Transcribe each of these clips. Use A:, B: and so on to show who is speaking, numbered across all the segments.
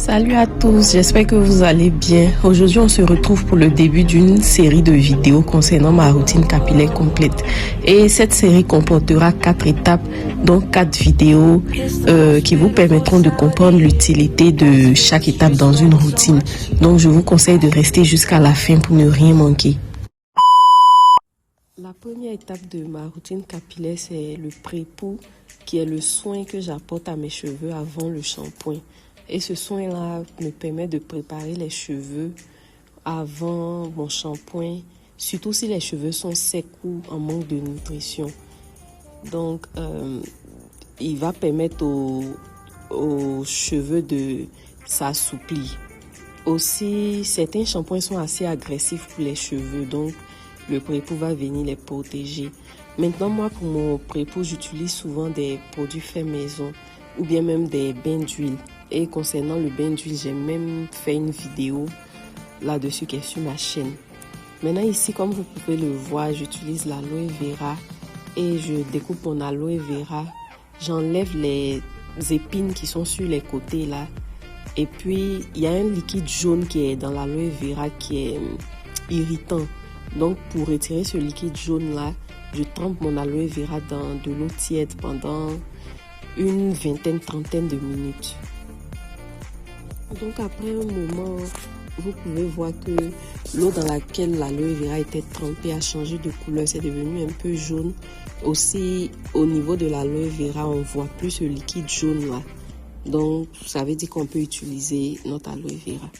A: Salut à tous, j'espère que vous allez bien. Aujourd'hui, on se retrouve pour le début d'une série de vidéos concernant ma routine capillaire complète. Et cette série comportera 4 étapes, donc 4 vidéos qui vous permettront de comprendre l'utilité de chaque étape dans une routine. Donc, je vous conseille de rester jusqu'à la fin pour ne rien manquer. La première étape de ma routine capillaire, c'est le pré-pou, qui est le soin que j'apporte à mes cheveux avant le shampoing. Et ce soin-là me permet de préparer les cheveux avant mon shampoing, surtout si les cheveux sont secs ou en manque de nutrition. Donc, il va permettre aux cheveux de s'assouplir. Aussi, certains shampoings sont assez agressifs pour les cheveux, donc le pré-pou va venir les protéger. Maintenant, moi, pour mon pré-pou, j'utilise souvent des produits faits maison ou bien même des bains d'huile. Et concernant le bain d'huile, j'ai même fait une vidéo là-dessus qui est sur ma chaîne. Maintenant ici, comme vous pouvez le voir, j'utilise l'aloe vera et je découpe mon aloe vera. J'enlève les épines qui sont sur les côtés là. Et puis, il y a un liquide jaune qui est dans l'aloe vera qui est irritant. Donc, pour retirer ce liquide jaune là, je trempe mon aloe vera dans de l'eau tiède pendant une trentaine de minutes. Donc après un moment, vous pouvez voir que l'eau dans laquelle l'aloe vera était trempée a changé de couleur, c'est devenu un peu jaune. Aussi, au niveau de l'aloe vera, on ne voit plus ce liquide jaune là. Donc, ça veut dire qu'on peut utiliser notre aloe vera.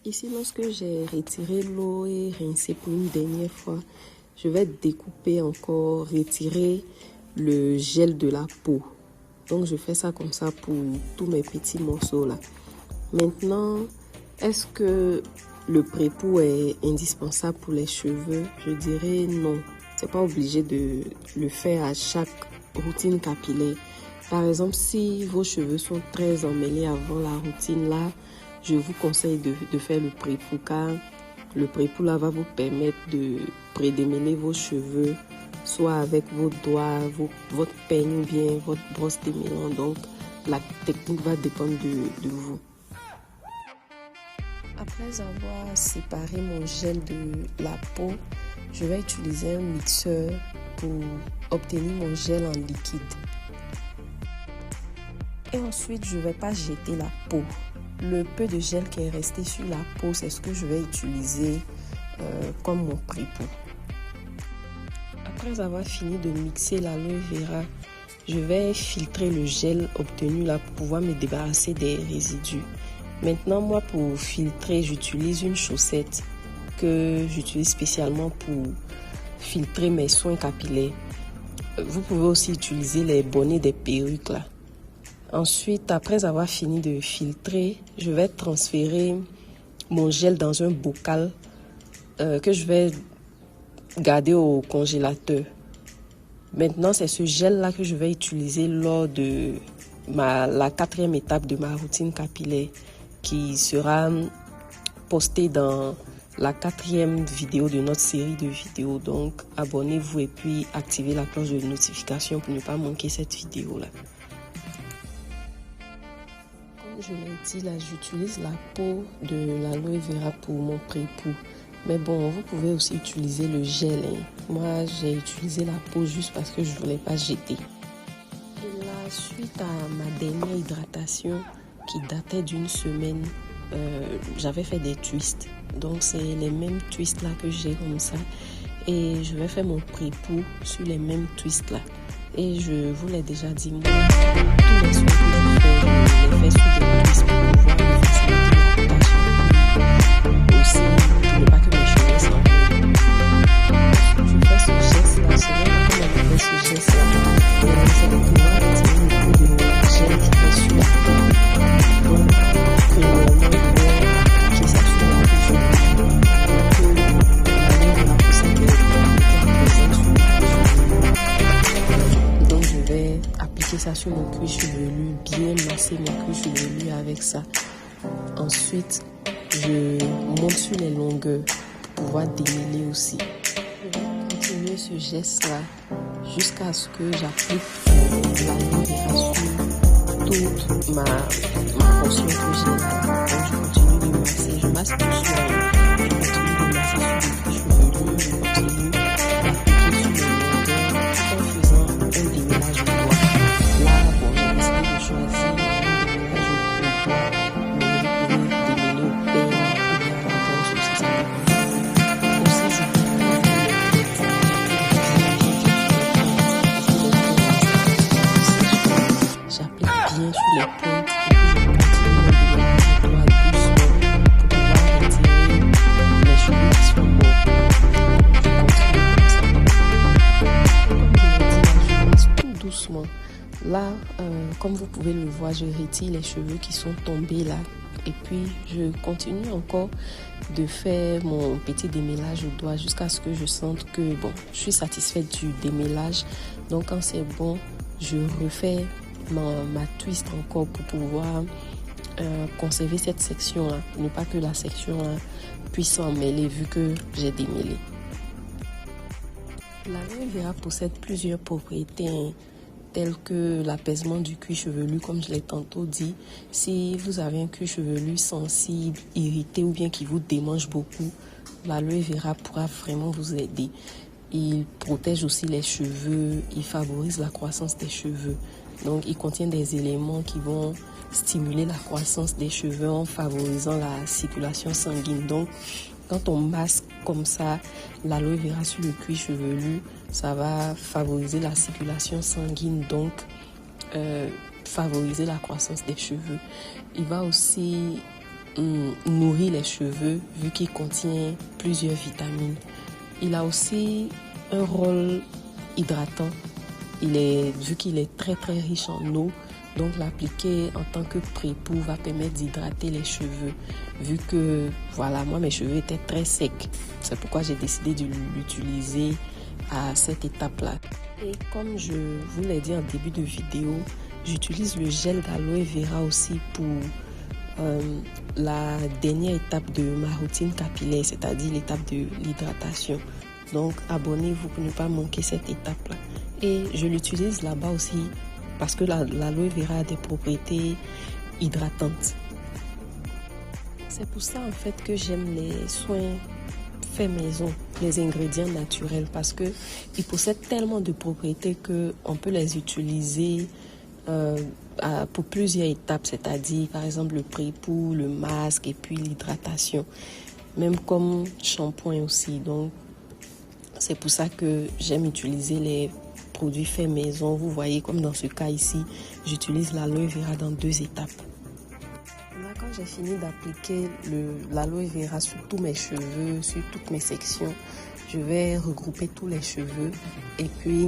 A: Ici, lorsque j'ai retiré l'eau et rincé pour une dernière fois, je vais découper encore, retirer le gel de la peau. Donc, je fais ça comme ça pour tous mes petits morceaux là. Maintenant, est-ce que le pré-pou est indispensable pour les cheveux? Je dirais non. C'est pas obligé de le faire à chaque routine capillaire. Par exemple, si vos cheveux sont très emmêlés avant la routine là, je vous conseille de faire le pré-pou car le pré-pou là va vous permettre de prédémêler vos cheveux, soit avec vos doigts, votre peigne ou bien votre brosse démêlant. Donc, la technique va dépendre de vous. Après avoir séparé mon gel de la peau, je vais utiliser un mixeur pour obtenir mon gel en liquide. Et ensuite, je ne vais pas jeter la peau. Le peu de gel qui est resté sur la peau, c'est ce que je vais utiliser comme mon pré-pou. Après avoir fini de mixer l'aloe vera, je vais filtrer le gel obtenu là pour pouvoir me débarrasser des résidus. Maintenant, moi, pour filtrer, j'utilise une chaussette que j'utilise spécialement pour filtrer mes soins capillaires. Vous pouvez aussi utiliser les bonnets des perruques là. Ensuite, après avoir fini de filtrer, je vais transférer mon gel dans un bocal que je vais garder au congélateur. Maintenant, c'est ce gel-là que je vais utiliser lors de la 4e étape de ma routine capillaire qui sera postée dans la 4e vidéo de notre série de vidéos. Donc, abonnez-vous et puis activez la cloche de notification pour ne pas manquer cette vidéo-là. Comme je l'ai dit, là, j'utilise la peau de l'aloe vera pour mon pré-pou. Mais bon, vous pouvez aussi utiliser le gel. Moi, j'ai utilisé la peau juste parce que je ne voulais pas jeter. Et là, suite à ma dernière hydratation qui datait d'une semaine, j'avais fait des twists. Donc, c'est les mêmes twists là que j'ai comme ça. Et je vais faire mon pré-pou sur les mêmes twists là. Et je vous l'ai déjà dit, moi, tous les soins que je fais sur des twists pour pouvoir me faciliter l'hydratation. Aussi, pour ne pas que mes cheveux s'envolent. Je fais ce geste-là, c'est vrai que quand je fais ce geste-là, c'est de pouvoir retirer le peu de gel qui est sur la peau. Donc, premièrement, qui s'assure la peau sur la peau. Que la ligne de la peau s'intéresse présente sur la peau. Donc, je vais appliquer ça sur mon cuir chevelu, bien masser mon cuir chevelu avec ça. Ensuite, je monte sur les longueurs pour pouvoir démêler aussi. Je vais continuer ce geste-là jusqu'à ce que j'applique l'aloe vera sur toute ma portion. comme vous pouvez le voir, je retire les cheveux qui sont tombés là. Et puis, je continue encore de faire mon petit démêlage au doigt jusqu'à ce que je sente que, bon, je suis satisfaite du démêlage. Donc, quand c'est bon, je refais ma twist encore pour pouvoir conserver cette section-là. Ne pas que la section-là puisse s'en mêler vu que j'ai démêlé. L'aloe vera possède plusieurs propriétés telles que l'apaisement du cuir chevelu, comme je l'ai tantôt dit. Si vous avez un cuir chevelu sensible, irrité ou bien qui vous démange beaucoup, l'aloe vera pourra vraiment vous aider. Il protège aussi les cheveux, il favorise la croissance des cheveux. Donc, il contient des éléments qui vont stimuler la croissance des cheveux en favorisant la circulation sanguine. Donc, quand on masque comme ça l'aloe vera sur le cuir chevelu, ça va favoriser la circulation sanguine, donc favoriser la croissance des cheveux. Il va aussi nourrir les cheveux vu qu'il contient plusieurs vitamines. Il a aussi un rôle hydratant. Vu qu'il est très très riche en eau, donc l'appliquer en tant que pré-pou va permettre d'hydrater les cheveux. Vu que voilà, moi mes cheveux étaient très secs, c'est pourquoi j'ai décidé de l'utiliser à cette étape-là. Et comme je vous l'ai dit en début de vidéo, j'utilise le gel d'aloe vera aussi pour la dernière étape de ma routine capillaire, c'est-à-dire l'étape de l'hydratation. Donc abonnez-vous pour ne pas manquer cette étape-là. Et je l'utilise là-bas aussi parce que l'aloe vera a des propriétés hydratantes. C'est pour ça en fait que j'aime les soins faits maison, les ingrédients naturels, parce qu'ils possèdent tellement de propriétés qu'on peut les utiliser pour plusieurs étapes, c'est-à-dire par exemple le pré-pou, le masque et puis l'hydratation, même comme shampoing aussi. Donc c'est pour ça que j'aime utiliser les produits faits maison. Vous voyez, comme dans ce cas ici, j'utilise l'aloe vera dans 2 étapes. Là, quand j'ai fini d'appliquer l'aloe vera sur tous mes cheveux, sur toutes mes sections, je vais regrouper tous les cheveux et puis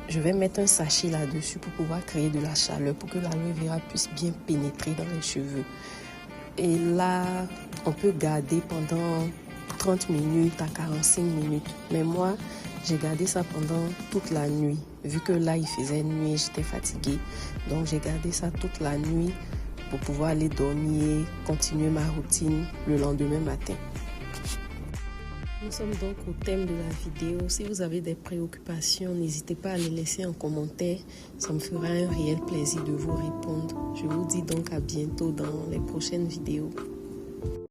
A: je vais mettre un sachet là-dessus pour pouvoir créer de la chaleur, pour que l'aloe vera puisse bien pénétrer dans les cheveux. Et là, on peut garder pendant 30 minutes à 45 minutes. Mais moi, j'ai gardé ça pendant toute la nuit. Vu que là, il faisait nuit, j'étais fatiguée. Donc, j'ai gardé ça toute la nuit pour pouvoir aller dormir, continuer ma routine le lendemain matin. Nous sommes donc au thème de la vidéo. Si vous avez des préoccupations, n'hésitez pas à les laisser en commentaire. Ça me fera un réel plaisir de vous répondre. Je vous dis donc à bientôt dans les prochaines vidéos.